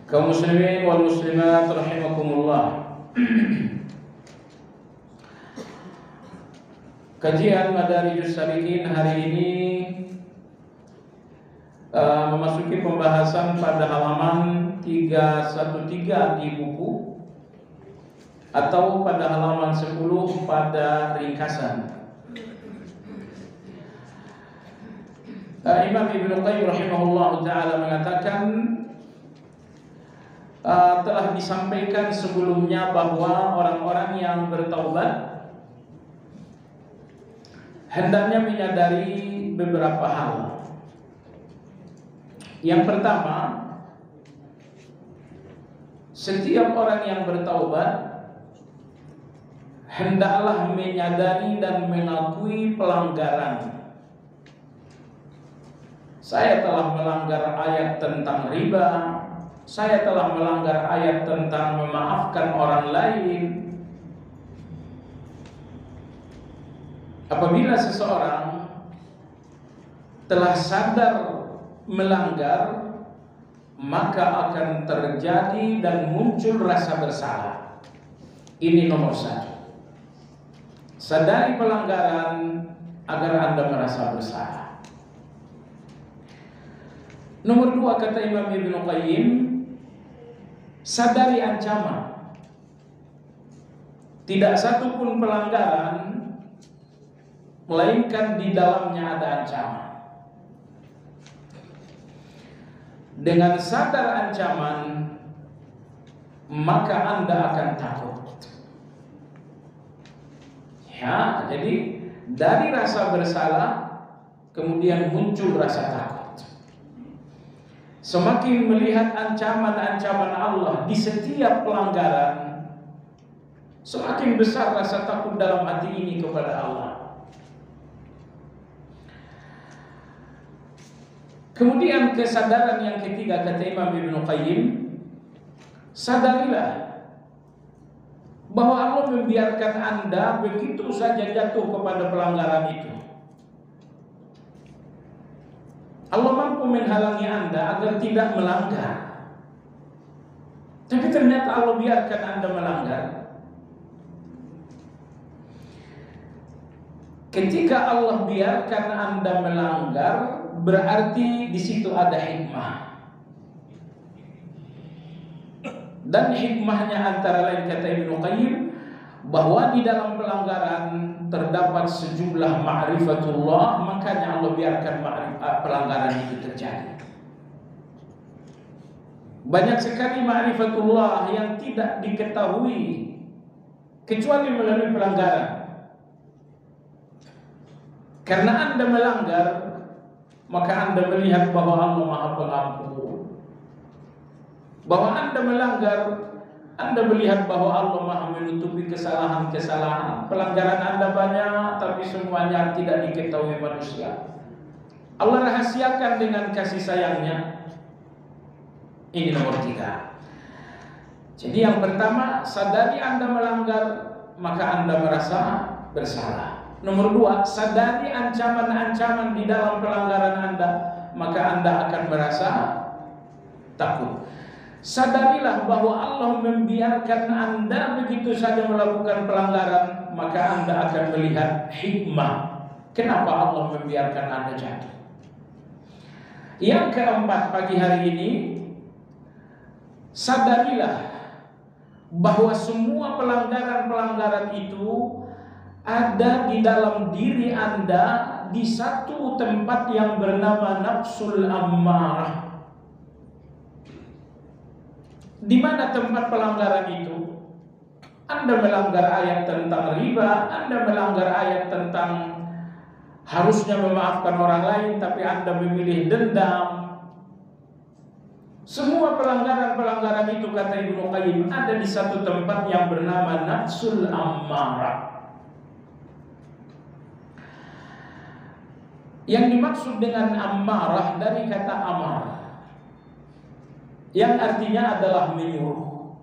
Kaum muslimin wal muslimat rahimakumullah. Kajian Madarijus Salikin hari ini memasuki pembahasan pada halaman 313 di buku, atau pada halaman 10 pada ringkasan. Imam Ibnu Qayyim rahimahullah ta'ala mengatakan, telah disampaikan sebelumnya bahwa orang-orang yang bertaubat hendaknya menyadari beberapa hal. Yang pertama, setiap orang yang bertaubat hendaklah menyadari dan mengakui pelanggaran. Saya telah melanggar ayat tentang riba, saya telah melanggar ayat tentang memaafkan orang lain. Apabila seseorang telah sadar melanggar, maka akan terjadi dan muncul rasa bersalah. Ini nomor satu. Sadari pelanggaran agar Anda merasa bersalah. Nomor dua, kata Imam Ibnu Qayyim, sadari ancaman. Tidak satu pun pelanggaran melainkan di dalamnya ada ancaman. Dengan sadar ancaman, maka Anda akan takut. Ya, jadi dari rasa bersalah kemudian muncul rasa takut. Semakin melihat ancaman-ancaman Allah di setiap pelanggaran, semakin besar rasa takut dalam hati ini kepada Allah. Kemudian kesadaran yang ketiga, kata Imam Ibnu Qayyim, sadarilah bahwa Allah membiarkan Anda begitu saja jatuh kepada pelanggaran itu. Allah mampu menghalangi Anda agar tidak melanggar, tapi ternyata Allah biarkan Anda melanggar. Ketika Allah biarkan Anda melanggar, berarti di situ ada hikmah. Dan hikmahnya antara lain, kata Ibnu Qayyim, bahwa di dalam pelanggaran terdapat sejumlah ma'rifatullah, makanya Allah biarkan pelanggaran itu terjadi. Banyak sekali ma'rifatullah yang tidak diketahui kecuali melalui pelanggaran. Karena Anda melanggar, maka Anda melihat bahwa Allah Maha Pengampun. Bahwa Anda melanggar, Anda melihat bahwa Allah Maha menutupi kesalahan-kesalahan. Pelanggaran Anda banyak, tapi semuanya tidak diketahui manusia. Allah rahasiakan dengan kasih sayangnya. Ini nomor 3. Jadi yang pertama, sadari Anda melanggar, maka Anda merasa bersalah. Nomor 2, sadari ancaman-ancaman di dalam pelanggaran Anda, maka Anda akan merasa takut. Sadarilah bahwa Allah membiarkan Anda begitu saja melakukan pelanggaran, maka Anda akan melihat hikmah kenapa Allah membiarkan Anda jatuh. Yang keempat, pagi hari ini, sadarilah bahwa semua pelanggaran-pelanggaran itu ada di dalam diri Anda di satu tempat yang bernama nafsul ammarah. Di mana tempat pelanggaran itu? Anda melanggar ayat tentang riba, Anda melanggar ayat tentang harusnya memaafkan orang lain, tapi Anda memilih dendam. Semua pelanggaran-pelanggaran itu, kata Ibnu Qayyim, ada di satu tempat yang bernama nafsul ammarah. Yang dimaksud dengan ammarah dari kata amar, yang artinya adalah menyuruh.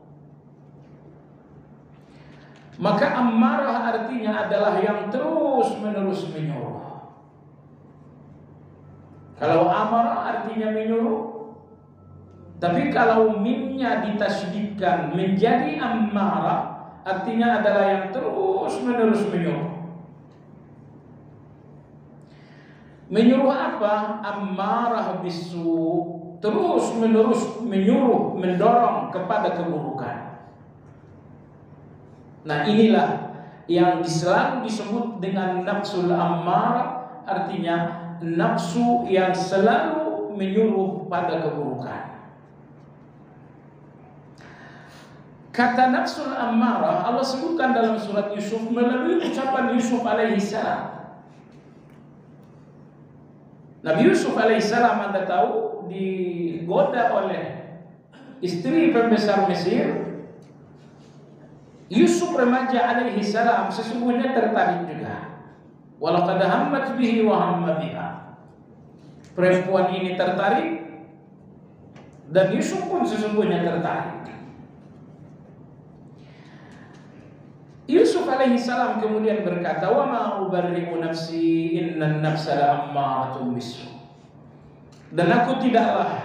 Maka ammarah artinya adalah yang terus-menerus menyuruh. Kalau amarah artinya menyuruh, Tapi kalau mimnya ditasydidkan menjadi ammarah, artinya adalah yang terus-menerus menyuruh. Menyuruh apa? Ammarah bisu, terus-menerus menyuruh, mendorong kepada keburukan. Nah, inilah yang selalu disebut dengan nafsul ammarah, artinya nafsu yang selalu menyuruh pada keburukan. Kata nafsul ammarah Allah sebutkan dalam surat Yusuf melalui ucapan Yusuf alaihi salam. Nabi Yusuf alaihi salam, Anda tahu, digoda oleh istri pembesar Mesir. Yusuf remaja alaihi salam sesungguhnya tertarik juga. Walaqad hammat bihi wa hamma biha. Perempuan ini tertarik dan Yusuf pun sesungguhnya tertarik. Yusuf alaihi salam kemudian berkata, "Wa ma ubarri'u nafsi innan nafsa la'ammaratun bisu." Dan aku tidaklah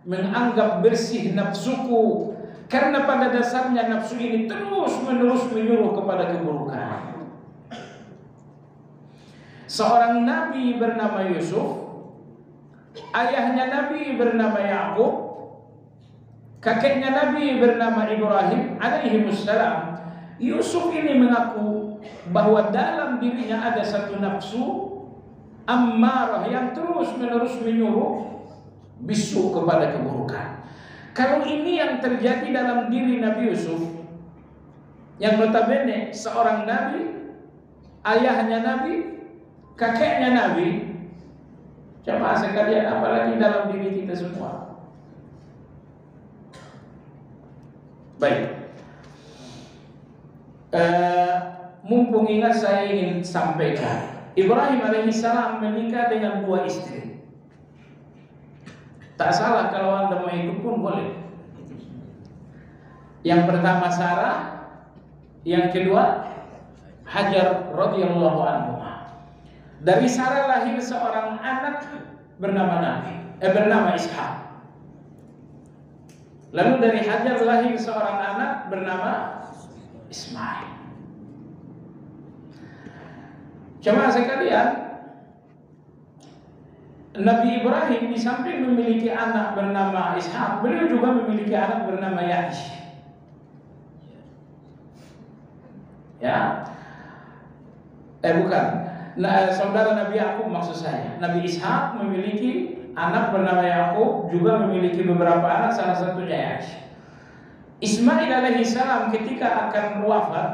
menganggap bersih nafsuku, karena pada dasarnya nafsu ini terus-menerus menyuruh kepada keburukan. Seorang nabi bernama Yusuf, ayahnya nabi bernama Yakub, kakeknya nabi bernama Ibrahim alaihi wassalam. Yusuf ini mengaku bahwa dalam dirinya ada satu nafsu ammarah yang terus-menerus menyuruh bisu kepada keburukan. Kalau ini yang terjadi dalam diri Nabi Yusuf, yang notabene seorang nabi, ayahnya nabi, kakeknya nabi, jemaah sekalian, apalagi dalam diri kita semua. Baik, mumpung ingat saya ingin sampaikan, Ibrahim alaihissalam menikah dengan 2 istri. Tak salah kalau Anda mau ikut pun boleh. Yang pertama Sarah, yang kedua Hajar radhiyallahu anhu. Dari Sarah lahir seorang anak bernama Ishak. Lalu dari Hajar lahir seorang anak bernama Ismail. Jemaah sekalian, Nabi Ibrahim di samping memiliki anak bernama Ishak, beliau juga memiliki anak bernama Ya'ish. Ya, bukan. Nah, saudara Nabi Yakub maksud saya. Nabi Ishak memiliki anak bernama Yakub, juga memiliki beberapa anak, salah satunya Ya'ish. Ismail alaihissalam ketika akan wafat,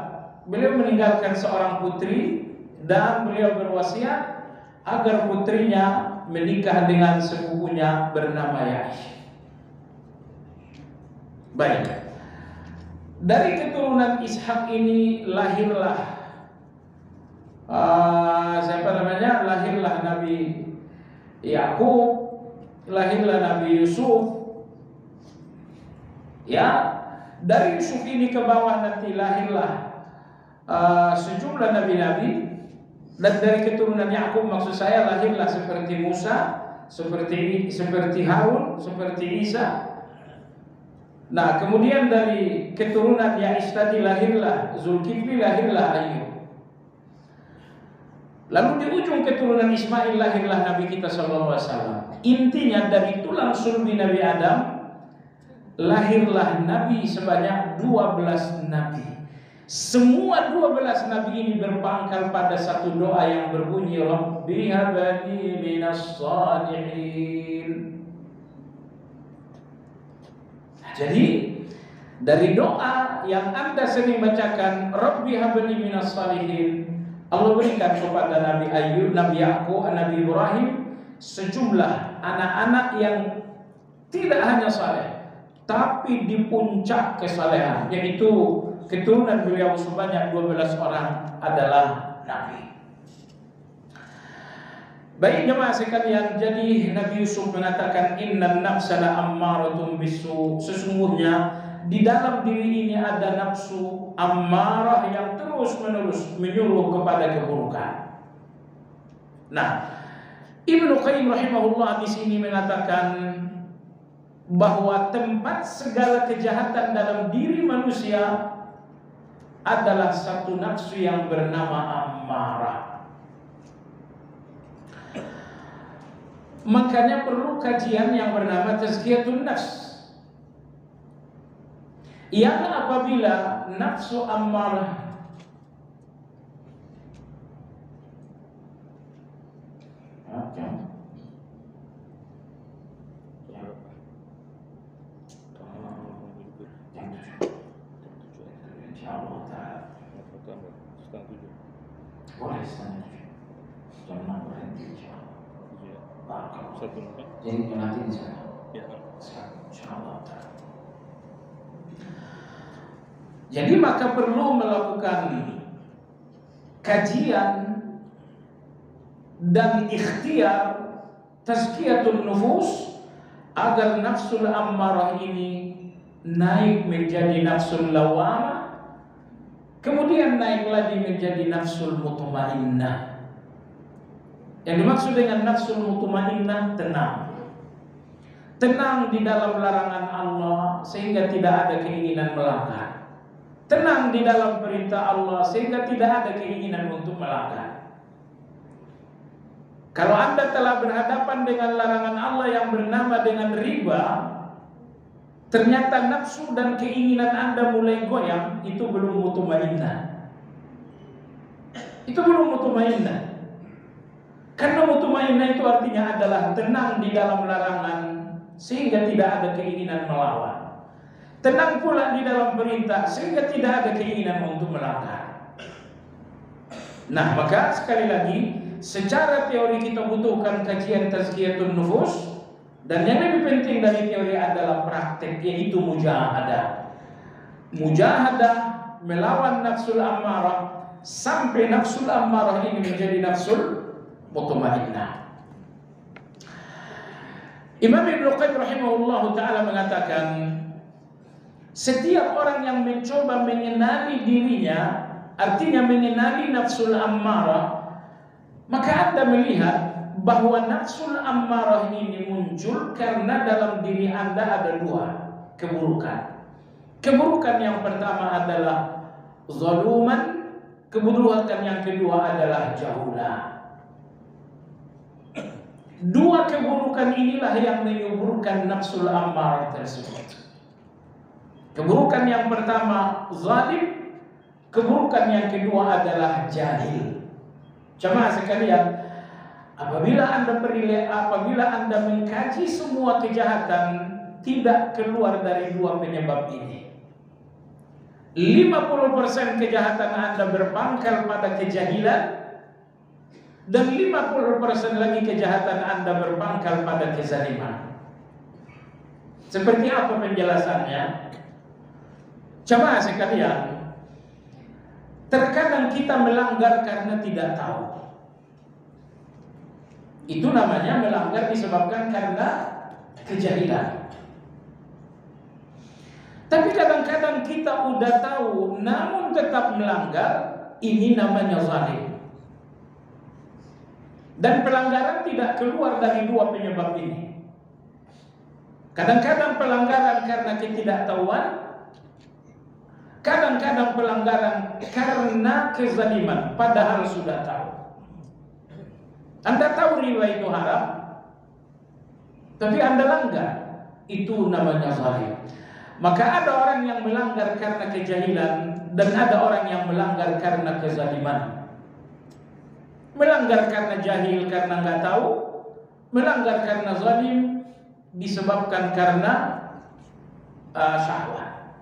beliau meninggalkan seorang putri dan beliau berwasiat agar putrinya menikah dengan sepupunya bernama Ya'ish. Baik, dari keturunan Ishak ini lahirlah lahirlah Nabi Yakub, lahirlah Nabi Yusuf. Ya, dari Yusuf ini ke bawah nanti lahirlah sejumlah nabi-nabi. Dan dari keturunan Yakub maksud saya lahirlah seperti Musa, seperti Harun, seperti Isa. Nah, kemudian dari keturunan Ya'ish tadi lahirlah Zulkifli, lahirlah Ayub. Lalu di ujung keturunan Ismail lahirlah Nabi kita sallallahu alaihi wasallam. Intinya dari tulang sulbi Nabi Adam lahirlah Nabi sebanyak 12 Nabi. Semua 12 Nabi ini berpangkal pada satu doa yang berbunyi, Rabbi habli minas salihin. Jadi dari doa yang Anda sering bacakan, Rabbi habli minas salihin, Allah berikan kepada Nabi Ayub, Nabi Yakub, Nabi Ibrahim sejumlah anak-anak yang tidak hanya saleh, tapi di puncak kesalehan, yaitu keturunan beliau sebanyak 12 orang adalah Nabi. Baik jemaah sekalian, jadi Nabi Yusuf mengatakan innan nafsa la'ammaratun bisu, sesungguhnya di dalam diri ini ada nafsu ammarah yang terus-menerus menyuruh kepada keburukan. Nah, Ibnu Qayyim rahimahullah di sini mengatakan bahwa tempat segala kejahatan dalam diri manusia adalah satu nafsu yang bernama ammarah. Makanya perlu kajian yang bernama tazkiyatun nafs, yang apabila nafsu ammarah boleh jam 6 berhenti jadi nanti di sana insyaallah. Jadi maka perlu melakukan kajian dan ikhtiar tazkiyatun nufus agar nafsul ammarah ini naik menjadi nafsul lawamah, kemudian naik lagi menjadi nafsul mutmainnah. Yang dimaksud dengan nafsul mutmainnah, tenang di dalam larangan Allah sehingga tidak ada keinginan melanggar, tenang di dalam perintah Allah sehingga tidak ada keinginan untuk melanggar. Kalau Anda telah berhadapan dengan larangan Allah yang bernama dengan riba, ternyata nafsu dan keinginan Anda mulai goyang, itu belum mutmainnah. Itu belum mutmainnah. Karena mutmainnah itu artinya adalah tenang di dalam larangan sehingga tidak ada keinginan melawan, tenang pula di dalam perintah sehingga tidak ada keinginan untuk melanggar. Nah, maka sekali lagi, secara teori kita butuhkan kajian tazkiyatun nufus, dan yang lebih penting dari teori adalah praktek, yaitu mujahadah. Mujahadah melawan nafsul ammarah sampai nafsul ammarah ini menjadi nafsul mutmainnah. Imam Ibnu Qayyim rahimahullah ta'ala mengatakan, setiap orang yang mencoba mengenali dirinya, artinya mengenali nafsul ammarah, maka Anda melihat bahwa nafsul ammarah ini muncul karena dalam diri Anda ada dua keburukan. Keburukan yang pertama adalah zaluman, keburukan yang kedua adalah jahulah. Dua keburukan inilah yang menyuburkan nafsul ammarah tersebut. Keburukan yang pertama zalim, keburukan yang kedua adalah jahil. Jemaah sekalian, apabila Anda mengkaji semua kejahatan, tidak keluar dari dua penyebab ini. 50% kejahatan Anda berpangkal pada kejahilan, dan 50% lagi kejahatan Anda berpangkal pada kezaliman. Seperti apa penjelasannya? Jemaah sekalian, terkadang kita melanggar karena tidak tahu. Itu namanya melanggar disebabkan karena kejahilan. Tapi kadang-kadang kita udah tahu namun tetap melanggar, ini namanya zalim. Dan pelanggaran tidak keluar dari dua penyebab ini. Kadang-kadang pelanggaran karena ketidaktahuan, kadang-kadang pelanggaran karena kezaliman, padahal sudah tahu. Anda tahu riba itu haram, tapi Anda langgar, itu namanya zalim. Maka ada orang yang melanggar karena kejahilan, dan ada orang yang melanggar karena kezaliman. Melanggar karena jahil, karena nggak tahu. Melanggar karena zalim, disebabkan karena syahwat.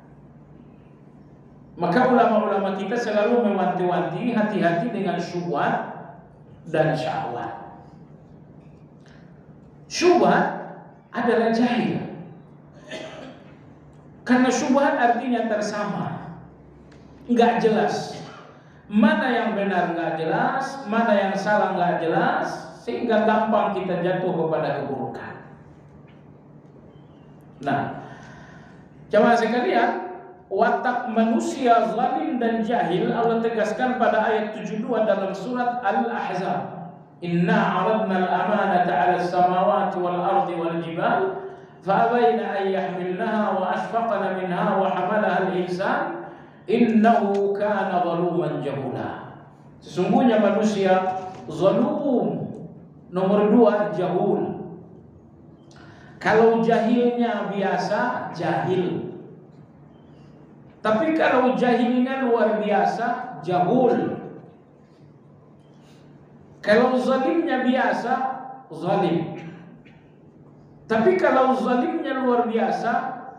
Maka ulama-ulama kita selalu mewanti-wanti, hati-hati dengan syubhat dan syahwat. Syubhat adalah jahil. Karena syubhat artinya tersamar, nggak jelas. Mana yang benar nggak jelas, mana yang salah nggak jelas, sehingga gampang kita jatuh kepada keburukan. Nah, jemaah sekalian, watak manusia zalim dan jahil Allah tegaskan pada ayat 72 dalam surat Al-Ahzab. Inna 'aradna al-amanata 'ala as-samawati wal ardi wal jibal فأبين أن يحملنها وأشفقن منها وحملها الإنسان إنه كان ظلوما جهولا. Sesungguhnya manusia zalum. Nomor 2 jahul. Kalau jahilnya biasa, jahil. Tapi kalau jahilnya luar biasa, jahul. Kalau zalimnya biasa, zalim. Tapi kalau zalimnya luar biasa,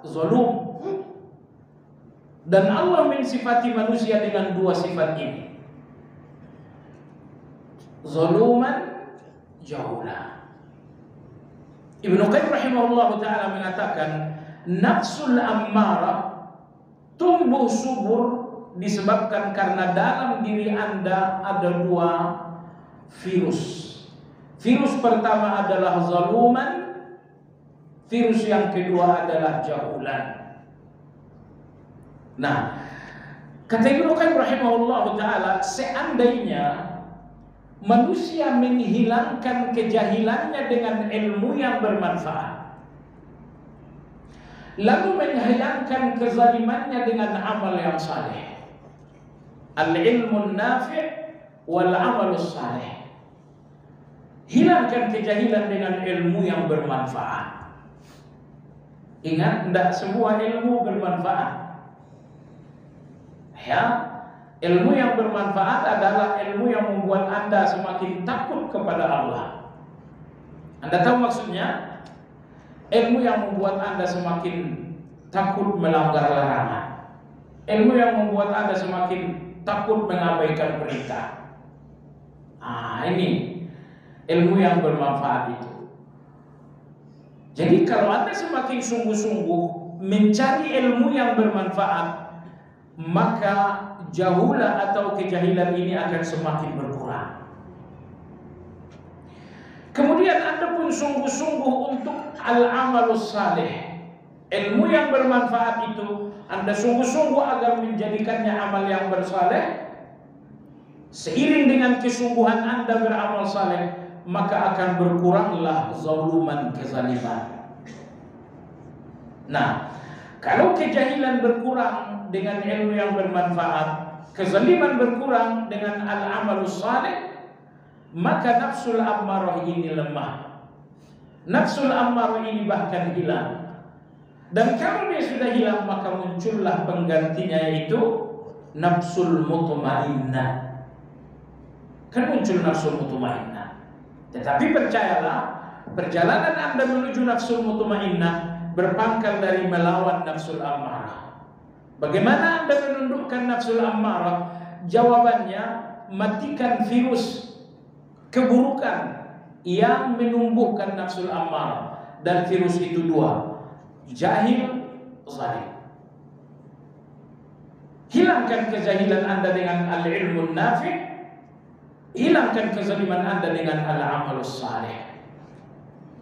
zalum. Dan Allah mensifati manusia dengan 2 sifat ini. Zaluman, jahula. Ibnu Qayyim rahimahullah ta'ala mengatakan, nafsul ammarah tumbuh subur disebabkan karena dalam diri Anda ada 2 virus. Virus pertama adalah zaluman, virus yang kedua adalah jahulan. Nah, kata Ibnu Qayyim rahimahullah ta'ala, seandainya manusia menghilangkan kejahilannya dengan ilmu yang bermanfaat, lalu menghilangkan kezalimannya dengan amal yang saleh, al-ilmun nafi' wal amalus saleh. Hilangkan kejahilan dengan ilmu yang bermanfaat. Ingat, tidak semua ilmu bermanfaat. Ya, ilmu yang bermanfaat adalah ilmu yang membuat Anda semakin takut kepada Allah. Anda tahu maksudnya? Ilmu yang membuat Anda semakin takut melanggar larangan. Ilmu yang membuat Anda semakin takut mengabaikan perintah. Ini ilmu yang bermanfaat itu. Jadi kalau Anda semakin sungguh-sungguh mencari ilmu yang bermanfaat, maka jahula atau kejahilan ini akan semakin berkurang. Kemudian Anda pun sungguh-sungguh untuk al-amalus saleh. Ilmu yang bermanfaat itu Anda sungguh-sungguh agar menjadikannya amal yang bersaleh. Seiring dengan kesungguhan Anda beramal saleh, maka akan berkuranglah zaluman, kezaliman. Nah, kalau kejahilan berkurang dengan ilmu yang bermanfaat, kezaliman berkurang dengan al-amalus saleh, maka nafsul ammarah ini lemah. Nafsul ammarah ini bahkan hilang. Dan kalau dia sudah hilang, maka muncullah penggantinya, yaitu nafsul mutmainnah. Kan muncul nafsul mutmainnah. Tetapi percayalah, perjalanan Anda menuju nafsul mutmainnah berpangkal dari melawan nafsul ammarah. Bagaimana Anda menundukkan nafsul ammarah? Jawabannya, matikan virus keburukan yang menumbuhkan nafsul ammarah. Dan virus itu 2, jahil, zalim. Hilangkan kejahilan Anda dengan al-ilmun nafi', hilangkan kezaliman Anda dengan al-amalus saleh.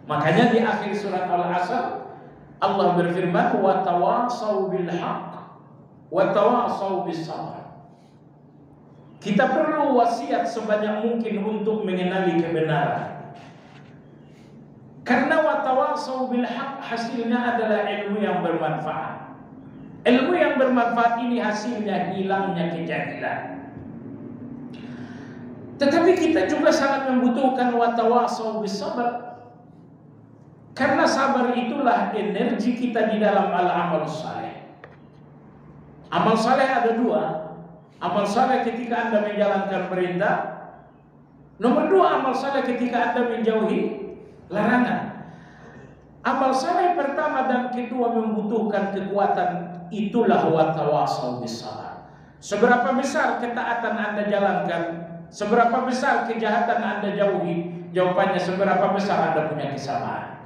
Makanya di akhir surat Al-Asr Allah berfirman, wa tawasau bil haqq wa tawasau bis sabr. Kita perlu wasiat sebanyak mungkin untuk mengenali kebenaran. Karena wa tawasau bil haqq hasilnya adalah ilmu yang bermanfaat. Ilmu yang bermanfaat ini hasilnya hilangnya kejahilan. Tetapi kita juga sangat membutuhkan wa tawasau bis sabr. Karena sabar itulah energi kita di dalam al-amalus saleh. Amal saleh ada 2. Amal saleh ketika Anda menjalankan perintah. Nomor 2, amal saleh ketika Anda menjauhi larangan. Amal saleh pertama dan kedua membutuhkan kekuatan. Itulah wa tawasau bis sabr. Seberapa besar ketaatan Anda jalankan, seberapa besar kejahatan Anda jauhi, jawabannya seberapa besar Anda punya kesabaran.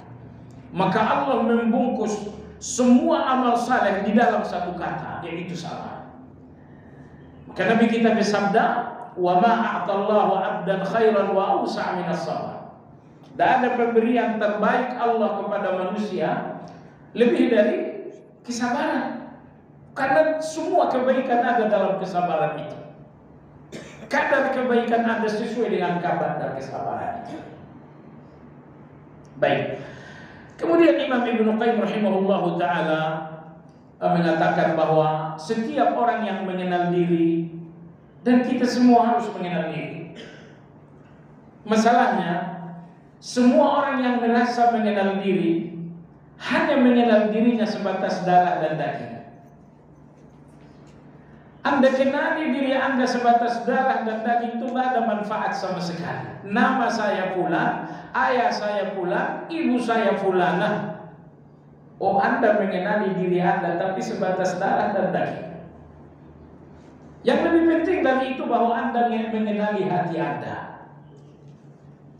Maka Allah membungkus semua amal saleh di dalam satu kata, yaitu sabar. Maka Nabi kita bersabda, wa ma a'tallahu 'abdan khairan wa awsa' minas sabr. Dan ada pemberian terbaik Allah kepada manusia lebih dari kesabaran. Karena semua kebaikan ada dalam kesabaran itu. Kadar kebaikan Anda sesuai dengan kadar kesabaran itu. Baik. Kemudian Imam Ibnu Qayyim rahimahullahu taala mengatakan bahwa setiap orang yang mengenal diri, dan kita semua harus mengenal diri. Masalahnya, semua orang yang merasa mengenal diri hanya mengenal dirinya sebatas darah dan daging. Anda kenali diri Anda sebatas darah dan daging, itu tidak ada manfaat sama sekali. Nama saya fulan, ayah saya fulan, ibu saya fulanah. Oh, Anda mengenali diri Anda tapi sebatas darah dan daging. Yang lebih penting dari itu bahwa Anda mengenali hati Anda.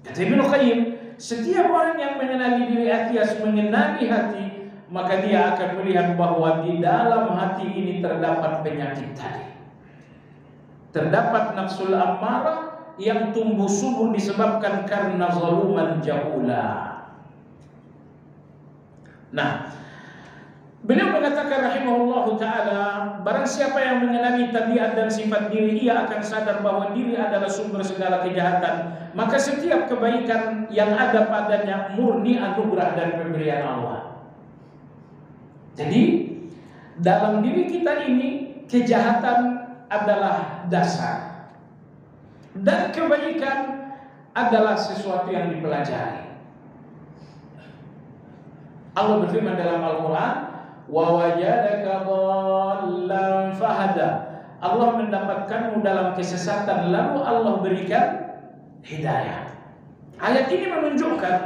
Kata Ibnu Qayyim, setiap orang yang mengenali diri alias mengenali hati, maka dia akan melihat bahwa di dalam hati ini terdapat penyakit tadi. Terdapat nafsul ammarah yang tumbuh subur disebabkan karena zaluman jahula. Nah, beliau mengatakan rahimahullahu ta'ala, barang siapa yang mengenali tabiat dan sifat diri, ia akan sadar bahwa diri adalah sumber segala kejahatan. Maka setiap kebaikan yang ada padanya murni anugerah dan pemberian Allah. Jadi dalam diri kita ini kejahatan adalah dasar, dan kebaikan adalah sesuatu yang dipelajari. Allah berfirman dalam Al-Quran, wa wajadaka dhallan fahada. Allah mendapatkanmu dalam kesesatan, lalu Allah berikan hidayah. Ayat ini menunjukkan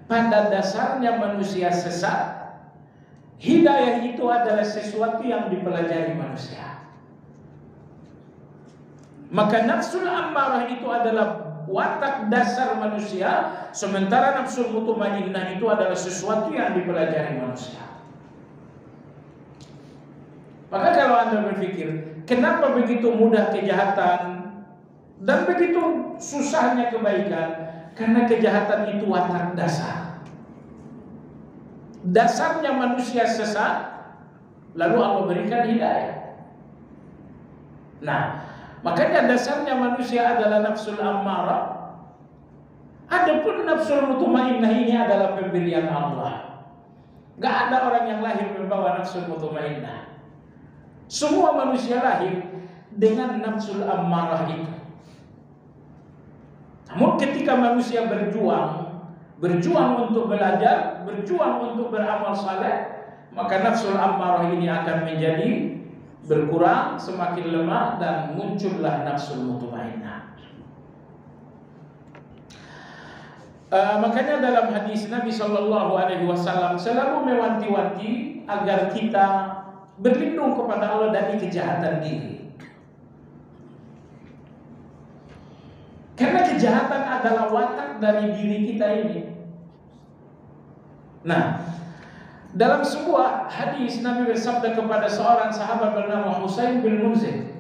pada dasarnya manusia sesat. Hidayah itu adalah sesuatu yang dipelajari manusia. Maka nafsul ammarah itu adalah watak dasar manusia, sementara nafsul mutmainnah itu adalah sesuatu yang dipelajari manusia. Maka kalau Anda berpikir, kenapa begitu mudah kejahatan dan begitu susahnya kebaikan? Karena kejahatan itu watak dasar. Dasarnya manusia sesat, lalu Allah berikan hidayah. Nah, makanya dasarnya manusia adalah nafsul ammarah. Adapun nafsul mutmainnah ini adalah pemberian Allah. Gak ada orang yang lahir membawa nafsul mutmainnah. Semua manusia lahir dengan nafsul ammarah itu. Namun ketika manusia berjuang untuk belajar, berjuang untuk beramal saleh, maka nafsul ammarah ini akan menjadi berkurang, semakin lemah, dan muncullah nafsul mutmainnah. Makanya dalam hadis Nabi Shallallahu Alaihi Wasallam selalu mewanti-wanti agar kita berlindung kepada Allah dari kejahatan diri. Karena kejahatan adalah watak dari diri kita ini. Nah, dalam sebuah hadis Nabi bersabda kepada seorang sahabat bernama Husain bin Munzir.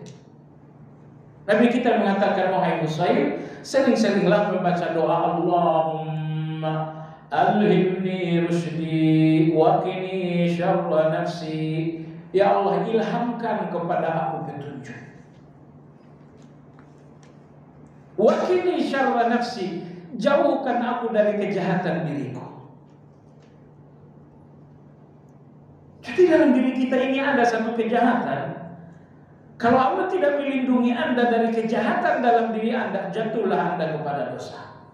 Nabi kita mengatakan, wahai Husain, sering-seringlah membaca doa Allahumma alhimni rusydi wa qini syarra nafsi. Ya Allah, ilhamkan kepada aku petunjuk. Wa qini syarra nafsi, jauhkan aku dari kejahatan diriku. Jadi dalam diri kita ini ada satu kejahatan. Kalau Allah tidak melindungi Anda dari kejahatan dalam diri Anda, jatuhlah Anda kepada dosa.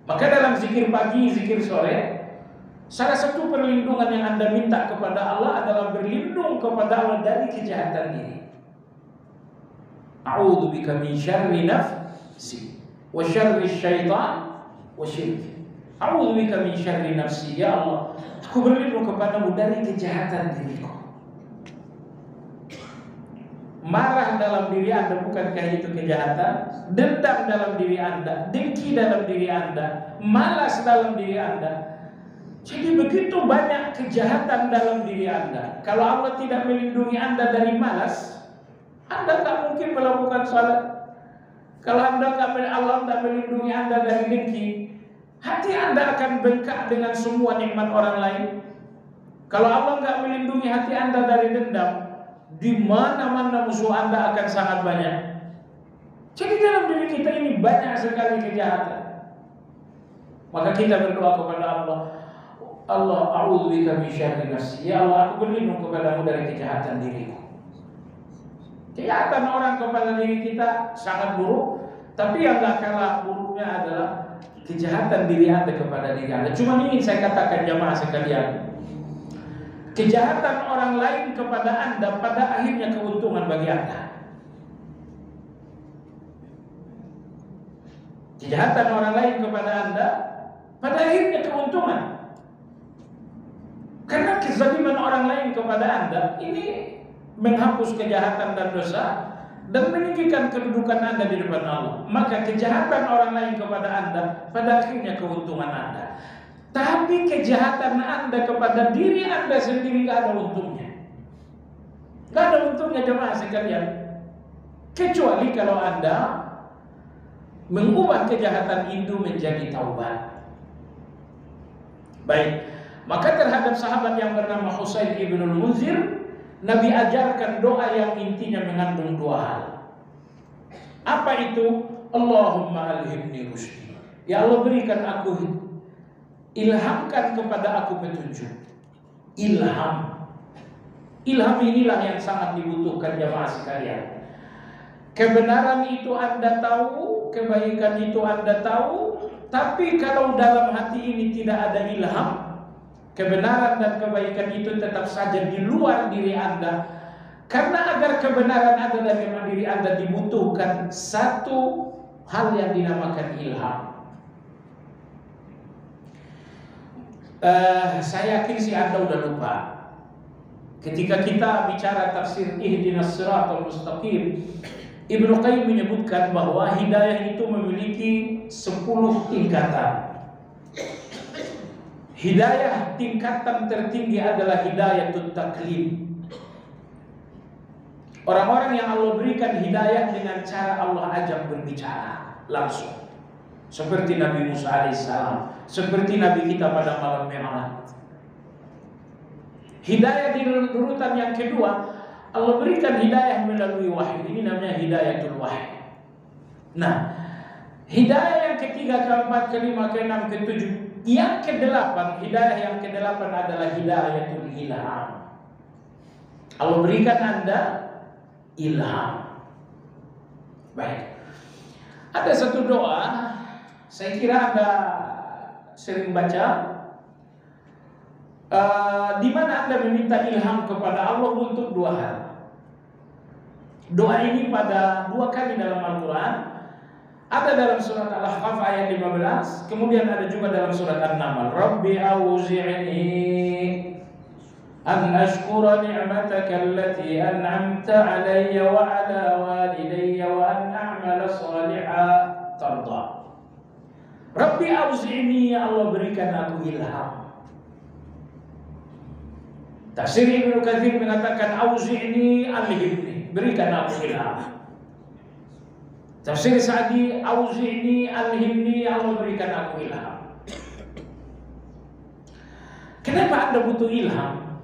Maka dalam zikir pagi, zikir sore, salah satu perlindungan yang Anda minta kepada Allah adalah berlindung kepada Allah dari kejahatan diri. A'udzubika min syarri nafsi wa syarri syaitan wa syirki. A'udzubika min syarri nafsi, ya Allah, aku berlindung kepadamu dari kejahatan diriku. Marah dalam diri Anda, bukankah itu kejahatan? Dendam dalam diri Anda, dengki dalam diri Anda, malas dalam diri Anda. Jadi begitu banyak kejahatan dalam diri Anda. Kalau Allah tidak melindungi Anda dari malas, Anda tak mungkin melakukan salat. Kalau Allah tak melindungi Anda dari dengki, hati Anda akan bengkak dengan semua nikmat orang lain. Kalau Allah nggak melindungi hati Anda dari dendam, di mana-mana musuh Anda akan sangat banyak. Jadi dalam diri kita ini banyak sekali kejahatan. Maka kita berdoa kepada Allah, Allah, a'udzubika min syarri nafsi. Ya Allah, aku berlindung kepadamu dari kejahatan diriku. Kejahatan orang kepada diri kita sangat buruk, tapi yang gak kalah buruknya adalah kejahatan diri Anda kepada diri Anda. Cuma ingin saya katakan jamaah sekalian, kejahatan orang lain kepada Anda pada akhirnya keuntungan bagi Anda. Kejahatan orang lain kepada Anda pada akhirnya keuntungan. Karena kezaliman orang lain kepada Anda ini menghapus kejahatan dan dosa dan meninggikan kedudukan Anda di depan Allah. Maka kejahatan orang lain kepada Anda pada akhirnya keuntungan Anda. Tapi kejahatan Anda kepada diri Anda sendiri gak ada untungnya. Gak ada untungnya jemaah sekalian. Kecuali kalau Anda mengubah kejahatan itu menjadi taubat. Baik, maka terhadap sahabat yang bernama Husain ibnul Munzir, Nabi ajarkan doa yang intinya mengandung dua hal. Apa itu? Allahumma alhimni rusdi. Ya Allah, berikan aku, ilhamkan kepada aku petunjuk. Ilham. Ilham inilah yang sangat dibutuhkan jamaah sekalian. Kebenaran itu Anda tahu, kebaikan itu Anda tahu, tapi kalau dalam hati ini tidak ada ilham, kebenaran dan kebaikan itu tetap saja di luar diri Anda. Karena agar kebenaran ada dalam diri Anda dibutuhkan satu hal yang dinamakan ilham. Saya yakin si Anda udah lupa. Ketika kita bicara tafsir ihdinas siratal mustaqim, Ibnu Qayyim menyebutkan bahwa hidayah itu memiliki 10 tingkatan. Hidayah tingkatan tertinggi adalah hidayatut taklim. Orang-orang yang Allah berikan hidayah dengan cara Allah ajak berbicara langsung. Seperti Nabi Musa alaihissalam, seperti Nabi kita pada malam Mi'raj. Hidayah di urutan yang kedua, Allah berikan hidayah melalui wahyu. Ini namanya hidayatul wahyu. Nah, hidayah yang ketiga, keempat, kelima, keenam, ketujuh, yang kedelapan, hidayah yang kedelapan adalah hidayatul ilham. Allah berikan Anda ilham. Baik. Ada satu doa, saya kira Anda sering baca, di mana Anda meminta ilham kepada Allah untuk dua hal. Doa ini pada 2 kali dalam Al-Quran. Ada dalam surat Al-Ahqaf ayat 15, kemudian ada juga dalam surat An-Naml. Rabbi auzi'ni an ashkura ni'mataka allati an'amta 'alayya wa 'ala walidayya wa an a'mala shalihan tarda. Rabbi auzi'ni, ya Allah berikan aku ilham. Tafsir Ibnu Katsir mengatakan auzi'ni alhimni, berikan aku ilham. Tafsir Sa'di auzi'ni alhimni, Allah berikan aku ilham. Kenapa Anda butuh ilham?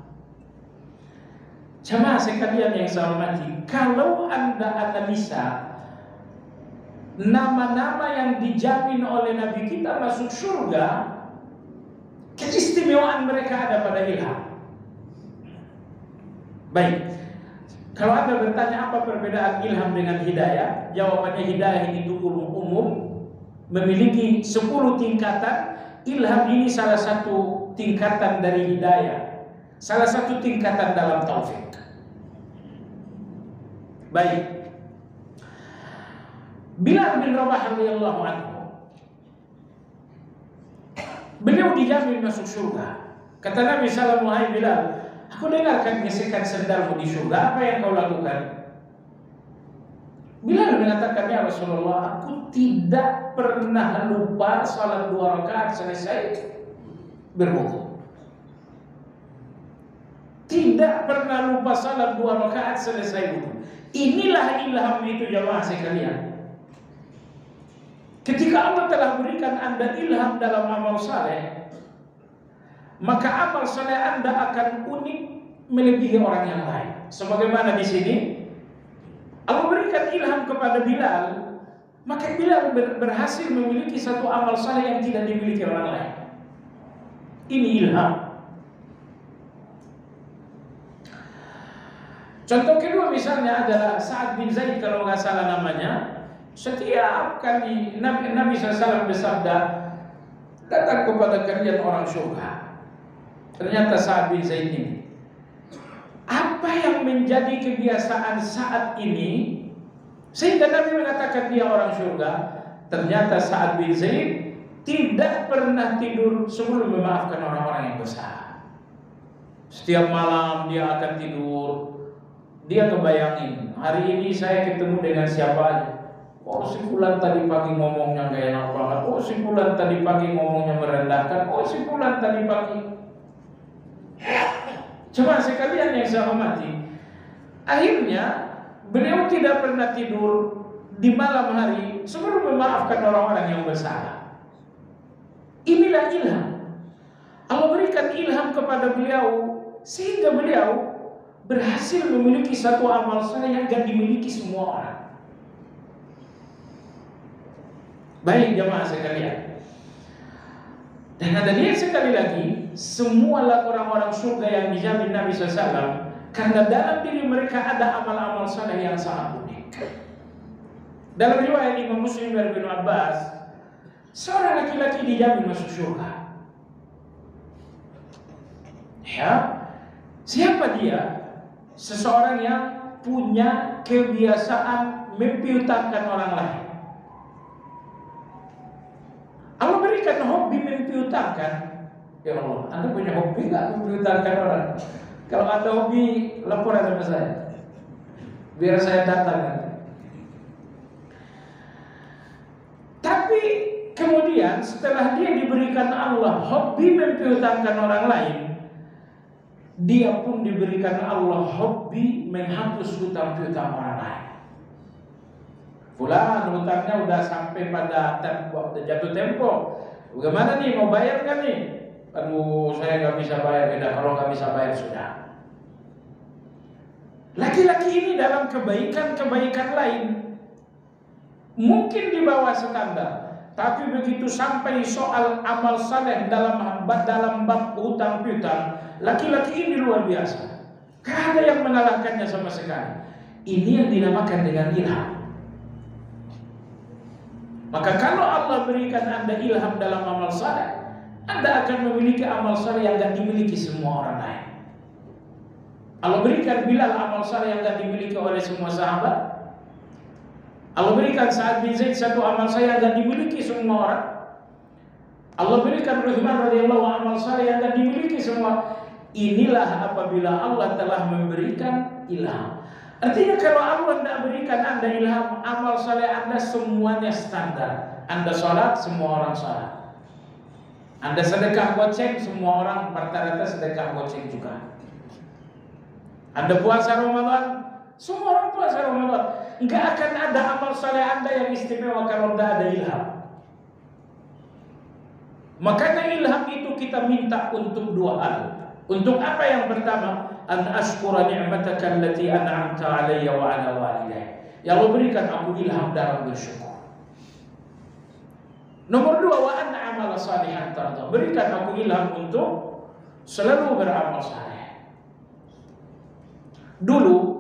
Jamaah sekalian yang saya hormati, kalau Anda analisa nama-nama yang dijamin oleh Nabi kita masuk surga, keistimewaan mereka ada pada ilham. Baik, kalau Anda bertanya apa perbedaan ilham dengan hidayah, jawabannya hidayah itu umum, memiliki 10 tingkatan. Ilham ini salah satu tingkatan dari hidayah, salah satu tingkatan dalam taufik. Baik, Bilal bin Rabah radhiyallahu anhu, beliau dijamin masuk surga. Kata Nabi sallallahu alaihi wasallam, Bilal, aku dengarkan gesekan sendalmu di surga, apa yang kau lakukan? Bilal mengatakan, ya Rasulullah, aku tidak pernah lupa salat 2 rakaat selesai berwudu. Tidak pernah lupa salat 2 rakaat selesai wudu. Inilah ilham itu jamaah sekalian. Ketika Allah telah berikan Anda ilham dalam amal saleh, maka amal saleh Anda akan unik melebihi orang yang lain. Sebagaimana di sini Allah berikan ilham kepada Bilal, maka Bilal berhasil memiliki satu amal saleh yang tidak dimiliki orang lain. Ini ilham. Contoh kedua misalnya adalah Sa'ad bin Zaid, kalau nggak salah namanya. Setiap kali Nabi SAW bersabda, datang kepada kalian orang surga. Ternyata Sa'ad bin Zaid ini, apa yang menjadi kebiasaan saat ini sehingga Nabi mengatakan dia orang surga? Ternyata Sa'ad bin Zaid tidak pernah tidur sebelum memaafkan orang-orang yang bersalah. Setiap malam dia akan tidur, dia kebayangin, hari ini saya ketemu dengan siapa aja. Oh, si fulan tadi pagi ngomongnya gak enak banget. Oh, si fulan tadi pagi ngomongnya merendahkan. Oh, si fulan tadi pagi. Coba sekalian yang saya hormati, akhirnya beliau tidak pernah tidur di malam hari sebelum memaafkan orang-orang yang bersalah. Inilah ilham. Allah berikan ilham kepada beliau sehingga beliau berhasil memiliki satu amal saleh yang gak dimiliki semua orang. Baik jamaah sekalian. Dan ada lihat sekali lagi, semualah orang-orang surga yang dijamin Nabi SAW, karena dalam diri mereka ada amal-amal saleh yang sangat unik. Dalam riwayat Imam Muslim dari Ibnu Abbas, seorang laki-laki dijamin masuk surga. Ya, siapa dia? Seseorang yang punya kebiasaan mempiutangkan orang lain. Allah berikan hobi mempiutangkan. Ya Allah, Anda punya hobi nggak mempiutangkan orang? Kalau ada hobi, laporan sama saya, biar saya datang. Tapi kemudian setelah dia diberikan Allah hobi mempiutangkan orang lain, dia pun diberikan Allah hobi menghapus hutang piutang orang lain. Fulan hutangnya udah sampai pada jatuh tempo. Bagaimana nih, mau bayar kan nih? Aduh, saya nggak bisa bayar. Beda, kalau nggak bisa bayar sudah. Laki-laki ini dalam kebaikan lain mungkin di bawah standar, tapi begitu sampai soal amal saleh dalam bab hutang piutang, laki-laki ini luar biasa. Gak ada yang mengalahkannya sama sekali. Ini yang dinamakan dengan ilham. Maka kalau Allah berikan Anda ilham dalam amal saleh, Anda akan memiliki amal saleh yang gak dimiliki semua orang lain. Allah berikan Bilal amal saleh yang gak dimiliki oleh semua sahabat. Allah berikan Sa'ad bin Zaid satu amal saleh yang gak dimiliki semua orang. Allah berikan Uthman radhiyallahu amal saleh yang gak dimiliki semua. Inilah apabila Allah telah memberikan ilham. Artinya kalau Allah tidak berikan Anda ilham, amal saleh Anda semuanya standar. Anda sholat, semua orang sholat. Anda sedekah goceng, semua orang rata-rata sedekah goceng juga. Anda puasa Ramadan, semua orang puasa Ramadan. Enggak akan ada amal saleh Anda yang istimewa kalau tidak ada ilham. Makanya ilham itu kita minta untuk dua hal. Untuk apa? Yang pertama, an ashkura ni'mataka allati an'amta 'alayya wa 'ala walidayya. Ya Allah, berikan aku ilham dalam bersyukur. Nomor dua, wa an a'mala salihan tarda. Berikan aku ilham untuk selalu beramal saleh. Dulu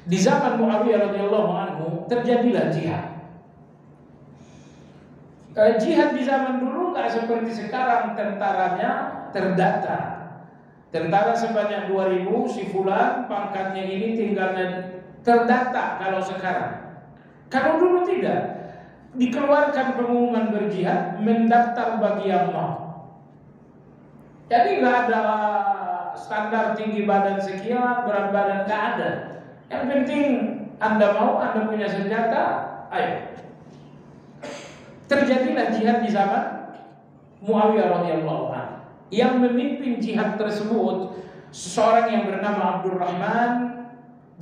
di zaman Muawiyah radhiyallahu anhu terjadilah jihad. Jihad di zaman dulu nggak seperti sekarang, tentaranya terdata. Tentara sebanyak 2000, si fulan pangkatnya ini tinggalnya terdata. Kalau sekarang, kalau dulu tidak, dikeluarkan pengumuman berjihad, mendaftar bagi yang mau. Jadi nggak ada standar tinggi badan sekian, berat badan, nggak ada. Yang penting Anda mau, Anda punya senjata, ayo. Terjadilah jihad di zaman Muawiyah radhiyallahu anhu. Yang memimpin jihad tersebut seseorang yang bernama Abdurrahman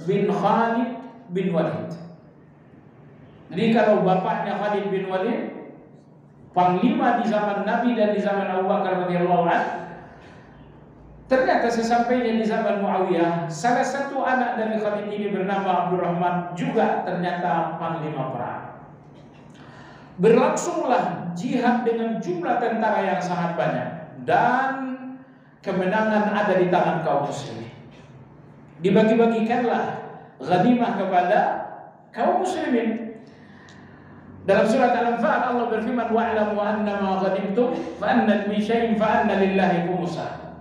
bin Khalid bin Walid. Jadi kalau bapaknya Khalid bin Walid, panglima di zaman Nabi dan di zaman Abu Bakar radhiyallahu anhu, ternyata sesampainya di zaman Muawiyah, salah satu anak dari Khalid ini bernama Abdurrahman juga ternyata panglima perang. Berlangsunglah jihad dengan jumlah tentara yang sangat banyak dan kemenangan ada di tangan kaum muslimin. Dibagi-bagikanlah ghanimah kepada kaum muslimin. Dalam surat Al-Anfal Allah berfirman, wa'lamu annama ghanimtum fa anna min syai'in fa anna lillahi khumsah.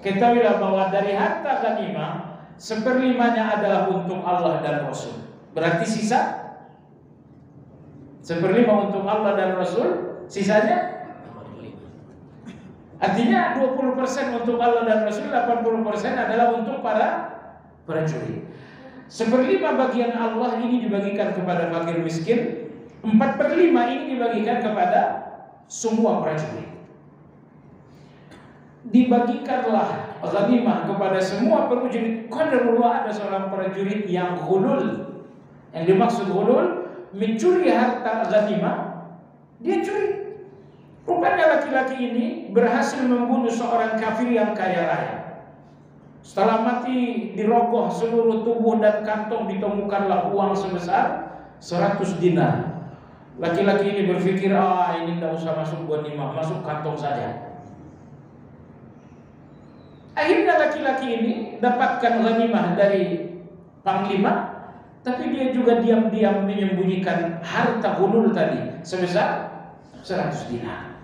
Ketahuilah bahwa dari harta ghanimah seperlimanya adalah untuk Allah dan Rasul. Berarti sisa seperlima untuk Allah dan Rasul, sisanya artinya 20% untuk Allah dan Rasul, 80% adalah untuk para prajurit. Seperlima bagian Allah ini dibagikan kepada fakir miskin, 4/5 ini dibagikan kepada semua prajurit. Dibagikanlah ghanimah kepada semua prajurit. Qadarullah, ada seorang prajurit yang ghulul. Yang dimaksud ghulul, mencuri harta ghanimah, dia curi. Rupanya laki-laki ini berhasil membunuh seorang kafir yang kaya raya. Setelah mati dirogoh seluruh tubuh dan kantong, ditemukanlah uang sebesar 100 dinar. Laki-laki ini berpikir, ini tidak usah masuk ghanimah, masuk kantong saja. Akhirnya laki-laki ini dapatkan ghanimah dari panglima, tapi dia juga diam-diam menyembunyikan harta ghulul tadi sebesar 100 dinar.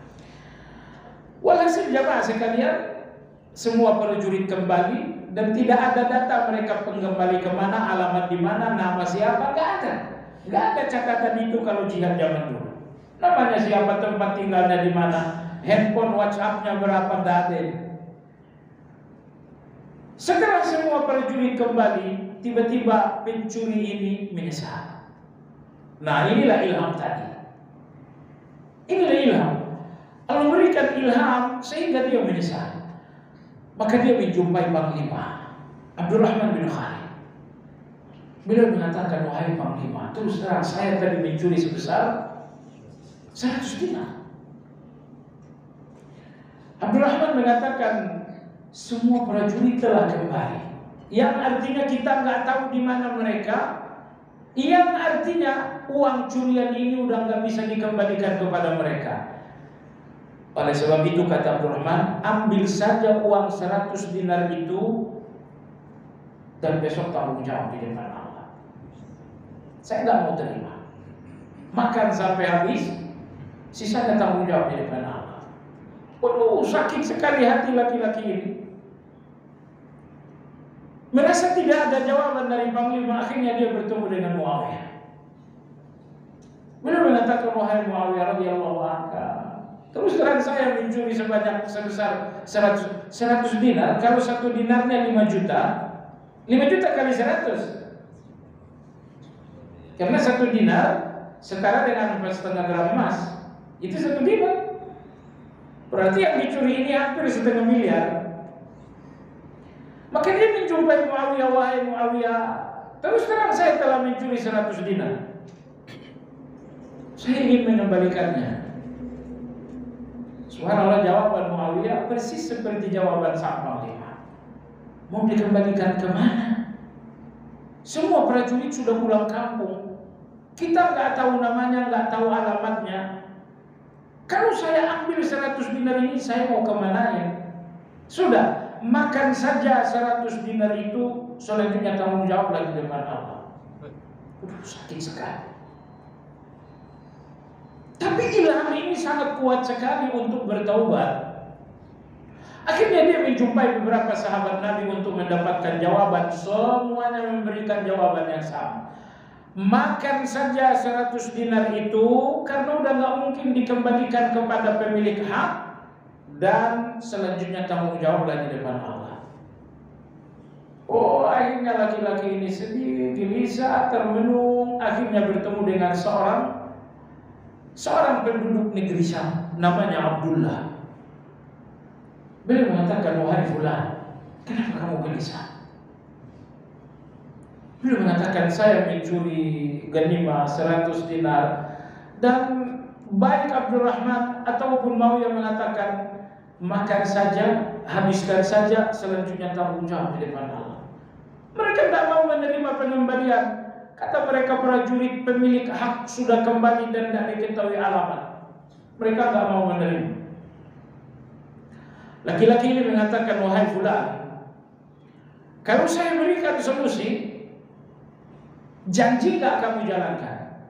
Walhasil jamaah sekalian, semua prajurit kembali dan tidak ada data mereka kembali kemana, alamat di mana, nama siapa, nggak ada. Nggak ada catatan itu kalau jihad zaman dulu. Namanya siapa, tempat tinggalnya di mana, handphone, WhatsApp-nya berapa, nggak ada. Setelah semua prajurit kembali, tiba-tiba pencuri ini menyesal. Nah, inilah ilham tadi. Inilah ilham. Allah memberikan ilham sehingga dia menyesal. Maka dia menjumpai panglima Abdurrahman bin Khalid. Beliau mengatakan, wahai panglima, terus terang saya tadi mencuri sebesar 100 dinar. Abdurrahman mengatakan, semua prajurit telah kembali. Yang artinya kita nggak tahu di mana mereka. Yang artinya uang curian ini udah nggak bisa dikembalikan kepada mereka. Oleh sebab itu kata Abdurrahman, ambil saja uang 100 dinar itu dan besok tanggung jawab di depan Allah. Saya nggak mau terima. Makan sampai habis, sisanya tanggung jawab di depan Allah. Waduh, sakit sekali hati laki-laki ini. Merasa tidak ada jawaban dari panglima, akhirnya dia bertemu dengan Muawiyah. Beliau mengatakan, wahai Muawiyah radhiyallahu anhu, terus terang saya mencuri sebesar 100 dinar. Kalau 1 dinarnya 5 juta, 5 juta kali 100. Karena 1 dinar setara dengan 4,5 gram emas. Itu 1 dinar. Berarti yang dicuri ini hampir 1,5 miliar. Maka dia menjumpai Muawiyah, wahai Muawiyah, terus terang saya telah mencuri 100 dinar. Saya ingin mengembalikannya. Subhanallah, jawaban Muawiyah persis seperti jawaban sang panglima. Mau dikembalikan kemana? Semua prajurit sudah pulang kampung. Kita nggak tahu namanya, nggak tahu alamatnya. Kalau saya ambil 100 dinar ini, saya mau kemana ya? Sudah. Makan saja 100 dinar itu, selanjutnya tanggung jawab lagi depan Allah. Sakit sekali. Tapi ilham ini sangat kuat sekali untuk bertaubat. Akhirnya dia menjumpai beberapa sahabat Nabi untuk mendapatkan jawaban. Semuanya memberikan jawaban yang sama. Makan saja 100 dinar itu, karena udah gak mungkin dikembalikan kepada pemilik hak. Dan selanjutnya tanggung jawab lagi depan Allah. Oh, akhirnya laki-laki ini sedih, gelisah, termenung. Akhirnya bertemu dengan seorang penduduk negeri Syam, namanya Abdullah. Beliau mengatakan, wahai fulan, kenapa kamu gelisah? Beliau mengatakan, saya mencuri ghanimah 100 dinar. Dan baik Abdurrahman ataupun Muawiyah mengatakan, makan saja, habiskan saja, selanjutnya tanggung jawab di depan Allah. Mereka tidak mau menerima pengembalian. Kata mereka, prajurit pemilik hak sudah kembali dan tidak diketahui alamat. Mereka nggak mau menerima. Laki-laki ini mengatakan, wahai fulan, kalau saya berikan solusi, janji nggak kamu jalankan?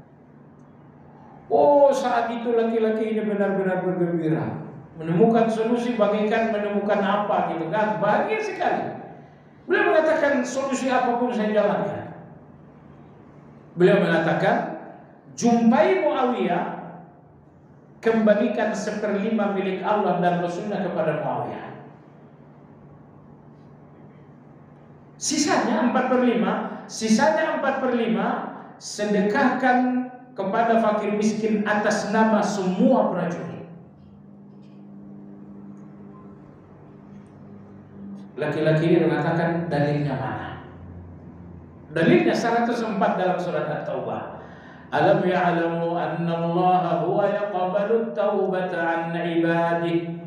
Oh, saat itu laki-laki ini benar-benar bergembira, menemukan solusi bagaikan menemukan apa gitu kan, bahagia sekali. Beliau mengatakan, solusi apapun saya jalankan. Beliau mengatakan, jumpai Muawiyah, kembalikan 1/5 milik Allah dan Rasulnya kepada Muawiyah. Sisanya 4/5 sedekahkan kepada fakir miskin atas nama semua prajurit. Laki-laki ini mengatakan, dalilnya mana? Dalilnya 104 dalam surat At-Taubah. Alam ya'lamu anna Allah huwa yaqbalu at-taubata 'an 'ibadihi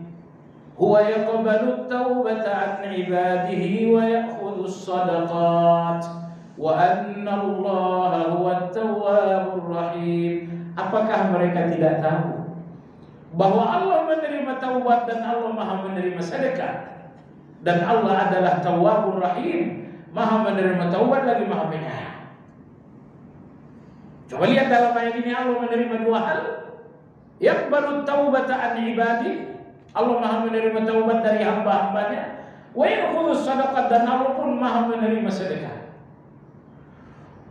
huwa yaqbalu at-taubata 'an 'ibadihi wa ya'khudhu as-sadaqat wa anna Allah huwa at-tawwabur rahim. Apakah mereka tidak tahu bahwa Allah menerima taubat dan Allah Maha menerima sedekah, dan Allah adalah Tawwabur Rahim, Maha menerima taubat lagi Maha penyayang. Coba lihat dalam ayat ini, Allah menerima dua hal. Yaqbalu taubata an ibadi, Allah Maha menerima taubat dari hamba-hambanya. Wa ya'khudhu sadaqat, dan Allah pun Maha menerima sedekah.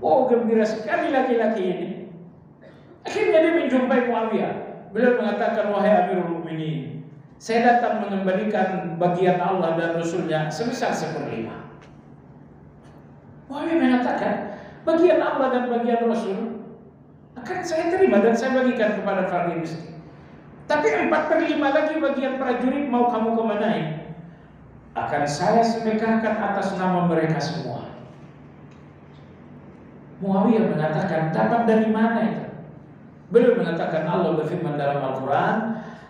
Oh, gembira sekali laki-laki ini. Akhirnya dia menjumpai Muawiyah. Beliau mengatakan, wahai Amirul Mukminin, saya datang mengembalikan bagian Allah dan Rasulnya sebesar 1/5. Muawiyah mengatakan, bagian Allah dan bagian Rasul akan saya terima dan saya bagikan kepada fakir miskin. Tapi 4/5 lagi bagian prajurit mau kamu kemanain? Akan saya sedekahkan atas nama mereka semua. Muawiyah mengatakan, dapat dari mana itu? Beliau mengatakan, Allah berfirman dalam Al-Quran,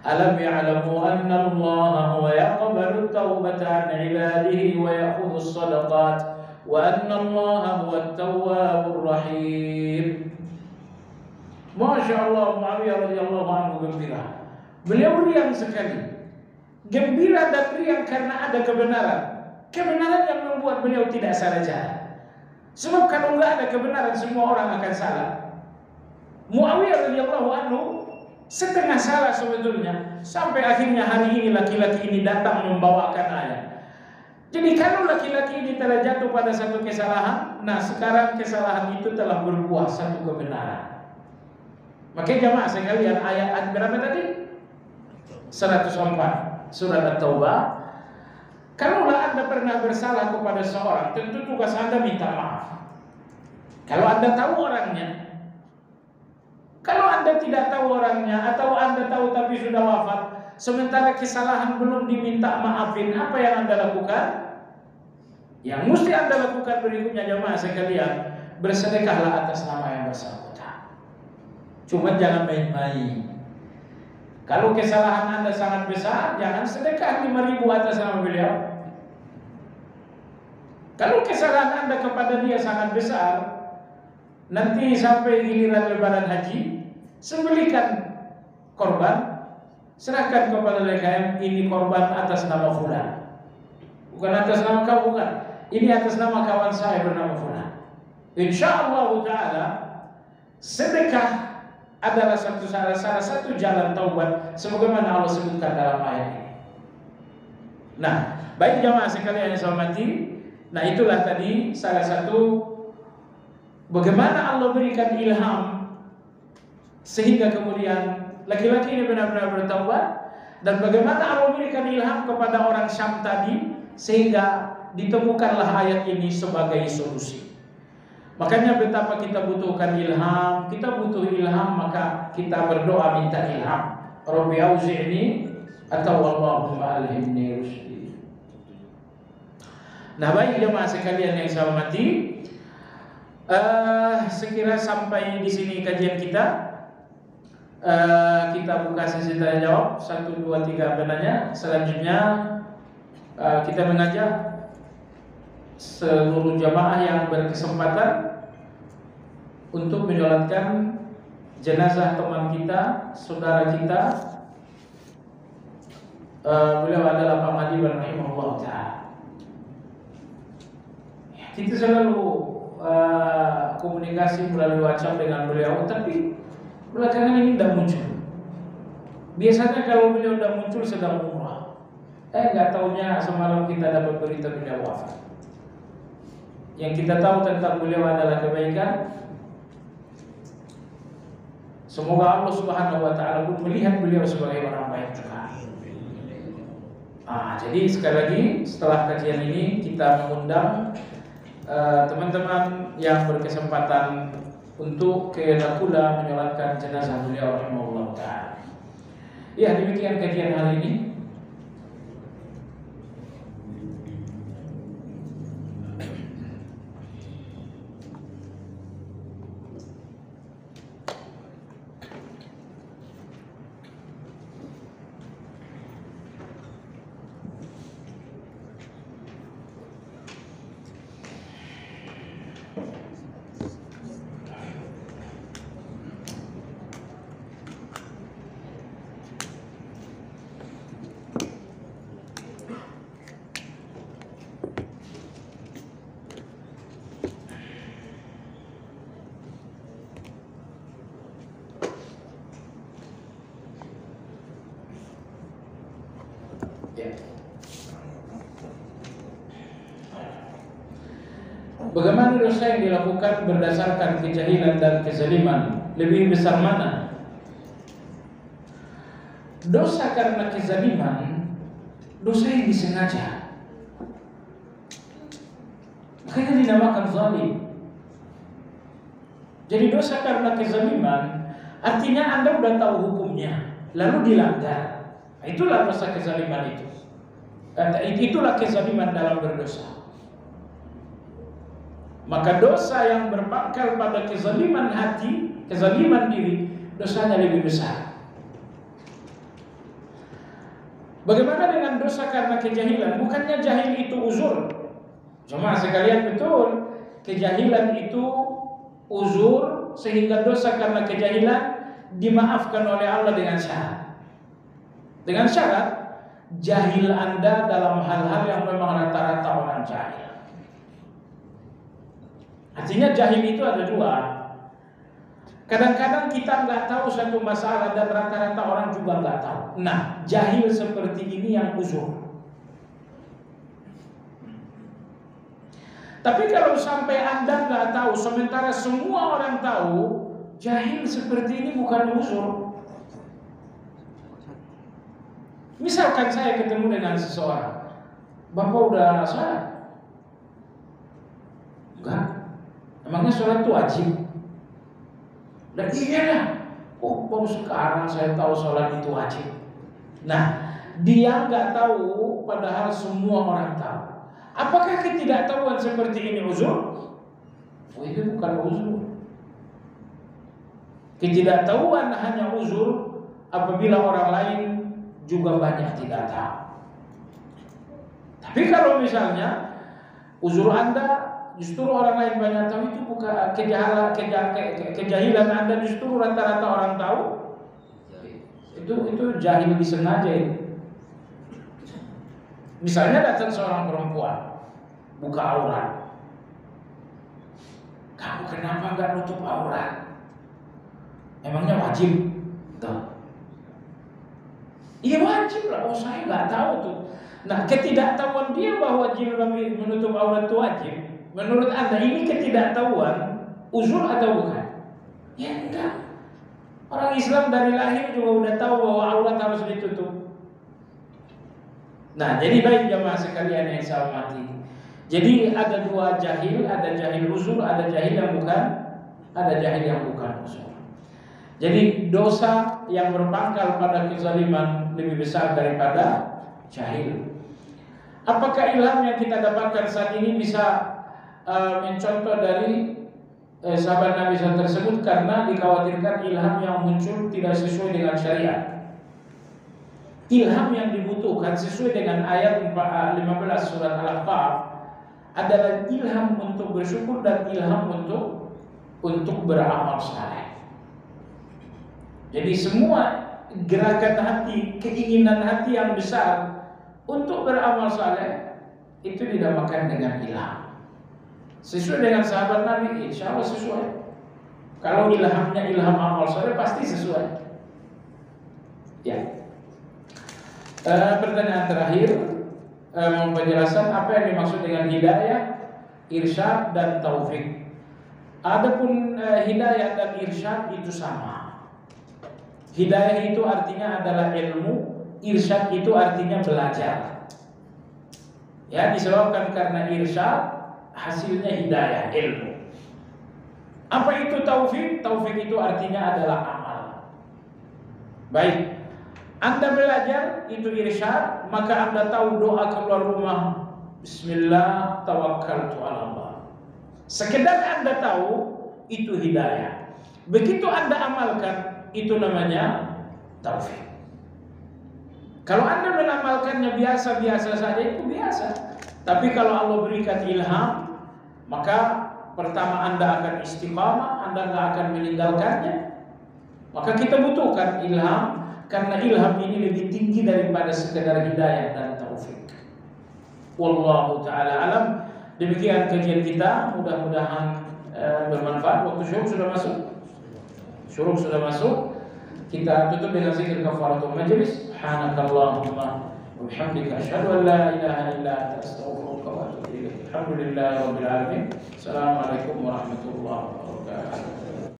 alam ya'lamu anna Allah huwa yaqbalu at-taubata 'an 'ibadihi wa ya'khudhu as-sadaqat wa anna Allah huwa at-tawwabur rahim. Masya Allah, Muawiyah radhiyallahu anhu gembira. Beliau riang sekali. Gembira dan riang karena ada kebenaran. Kebenaran yang membuat beliau tidak salah jalan. Sebab kalau nggak ada kebenaran, semua orang akan salah. Muawiyah radhiyallahu anhu setengah salah sebetulnya, sampai akhirnya hari ini laki-laki ini datang membawakan ayat. Jadi kalau laki-laki ini telah jatuh pada satu kesalahan, nah sekarang kesalahan itu telah berbuah satu kebenaran. Makanya jamaah sekalian, ayat berapa tadi? 104 surat At-Taubah. Kalaulah Anda pernah bersalah kepada seorang, tentu tugas Anda minta maaf. Kalau Anda tahu orangnya. Kalau Anda tidak tahu orangnya, atau Anda tahu tapi sudah wafat, sementara kesalahan belum diminta maafin, apa yang Anda lakukan? Yang mesti Anda lakukan berikutnya jamaah sekalian, bersedekahlah atas nama yang bersangkutan. Cuma jangan main-main. Kalau kesalahan Anda sangat besar, jangan sedekah 5.000 atas nama beliau. Kalau kesalahan Anda kepada dia sangat besar, nanti sampai giliran lebaran haji, sembelihkan korban, serahkan kepada LKM, ini korban atas nama fulan. Bukan atas nama kamu, bukan. Ini atas nama kawan saya bernama fulan. Insyaallah ta'ala, sedekah adalah salah satu jalan taubat sebagaimana Allah sebutkan dalam ayat ini. Nah, baik jamaah sekalian yang saya hormati, nah itulah tadi salah satu bagaimana Allah berikan ilham sehingga kemudian laki-laki ini benar-benar bertaubat, dan bagaimana Allah berikan ilham kepada orang Syam tadi sehingga ditemukanlah ayat ini sebagai solusi. Makanya betapa kita butuhkan ilham, kita butuh ilham, maka kita berdoa minta ilham. Rabbi auzi'ni atau Allahumma alhimni rusydi. Nah, baik jemaah sekalian yang saya hormati, sekira sampai di sini kajian kita. Kita buka sesi tanya jawab 1, 2, 3 benarnya. Selanjutnya kita mengajak seluruh jamaah yang berkesempatan untuk menyolatkan jenazah teman kita, saudara kita. Beliau adalah Pak Madiban rahimahullah ta'ala. Kita selalu komunikasi melalui WhatsApp dengan beliau, tapi belakangan ini tidak muncul. Biasanya kalau beliau tidak muncul sedang umrah. Nggak taunya semalam kita dapat berita beliau wafat. Yang kita tahu tentang beliau adalah kebaikan. Semoga Allah Subhanahu wa ta'ala pun melihat beliau sebagai orang baik juga. Jadi sekali lagi setelah kajian ini kita mengundang teman-teman yang berkesempatan untuk ke Nakula menyolatkan jenazah beliau rahimahullah ta'ala. Ya, demikian kajian hari ini. Bagaimana dosa yang dilakukan berdasarkan kejahilan dan kezaliman? Lebih besar mana? Dosa karena kezaliman, dosa yang disengaja, makanya dinamakan zalim. Jadi dosa karena kezaliman artinya Anda sudah tahu hukumnya lalu dilanggar. Itulah dosa kezaliman itu. Itulah kezaliman dalam berdosa. Maka dosa yang berpangkal pada kezaliman hati, kezaliman diri, dosanya lebih besar. Bagaimana dengan dosa karena kejahilan? Bukannya jahil itu uzur. Cuma sekalian betul, kejahilan itu uzur, sehingga dosa karena kejahilan dimaafkan oleh Allah dengan syarat. Dengan syarat, jahil Anda dalam hal-hal yang memang rata-rata orang jahil. Artinya jahil itu ada dua. Kadang-kadang kita nggak tahu satu masalah dan rata-rata orang juga nggak tahu. Nah, jahil seperti ini yang uzur. Tapi kalau sampai Anda nggak tahu, sementara semua orang tahu, jahil seperti ini bukan uzur. Misalkan saya ketemu dengan seseorang, Bapak udah sholat? Enggak. Emangnya sholat itu wajib? Dan iya lah. Oh, baru sekarang saya tahu sholat itu wajib. Nah, dia nggak tahu, padahal semua orang tahu. Apakah ketidaktahuan seperti ini uzur? Oh, itu bukan uzur. Ketidaktahuan hanya uzur apabila orang lain juga banyak tidak tahu. Tapi kalau misalnya uzur Anda justru orang lain banyak tahu, itu bukan kejahilan Anda justru rata-rata orang tahu, itu jahil disengaja itu. Misalnya datang seorang perempuan buka aurat, kamu kenapa nggak nutup aurat? Emangnya wajib? Tuh. Iya wajib lah. Oh, saya nggak tahu tuh. Nah, ketidaktahuan dia bahwa jilbab menutup aurat itu wajib, menurut Anda ini ketidaktahuan uzur atau bukan? Ya enggak. Orang Islam dari lahir juga udah tahu bahwa aurat harus ditutup. Nah, jadi baik jamaah sekalian yang saya hormati. Jadi ada dua jahil, ada jahil uzur, ada jahil yang bukan, ada jahil yang bukan uzur. Jadi dosa yang berpangkal pada kezaliman lebih besar daripada jahil. Apakah ilham yang kita dapatkan saat ini bisa mencontoh dari sahabat Nabi SAW tersebut? Karena dikhawatirkan ilham yang muncul tidak sesuai dengan syariat. Ilham yang dibutuhkan sesuai dengan ayat 15 surat Al-Ahqaf adalah ilham untuk bersyukur dan ilham untuk beramal saleh. Jadi semua gerakan hati, keinginan hati yang besar untuk beramal saleh itu dinamakan dengan ilham. Sesuai dengan sahabat Nabi, insya Allah sesuai. Kalau ilhamnya ilham amal saleh pasti sesuai. Ya. Pertanyaan terakhir, penjelasan apa yang dimaksud dengan hidayah, irsyad dan taufik. Adapun hidayah dan irsyad itu sama. Hidayah itu artinya adalah ilmu, irsyad itu artinya belajar. Ya, disebabkan karena irsyad hasilnya hidayah, ilmu. Apa itu taufik? Taufik itu artinya adalah amal. Baik, Anda belajar itu irsyad, maka Anda tahu doa keluar rumah, Bismillah tawakkaltu ala Allah. Sekedar Anda tahu itu hidayah. Begitu Anda amalkan, itu namanya taufik. Kalau Anda mengamalkannya biasa-biasa saja, itu biasa. Tapi kalau Allah berikan ilham, maka pertama Anda akan istiqamah, Anda nggak akan meninggalkannya. Maka kita butuhkan ilham, karena ilham ini lebih tinggi daripada sekedar hidayah dan taufik. Wallahu ta'ala alam. Demikian kajian kita, mudah-mudahan bermanfaat. Waktu syuruk sudah masuk. Syuruk sudah masuk. Kita tutup dengan zikir kafaratul majlis. Subhanakallahumma wa bihamdika asyhadu an la ilaha illa anta astaghfiruka wa atubu ilaik. Alhamdulillahirabbil alamin. Assalamualaikum warahmatullahi wabarakatuh.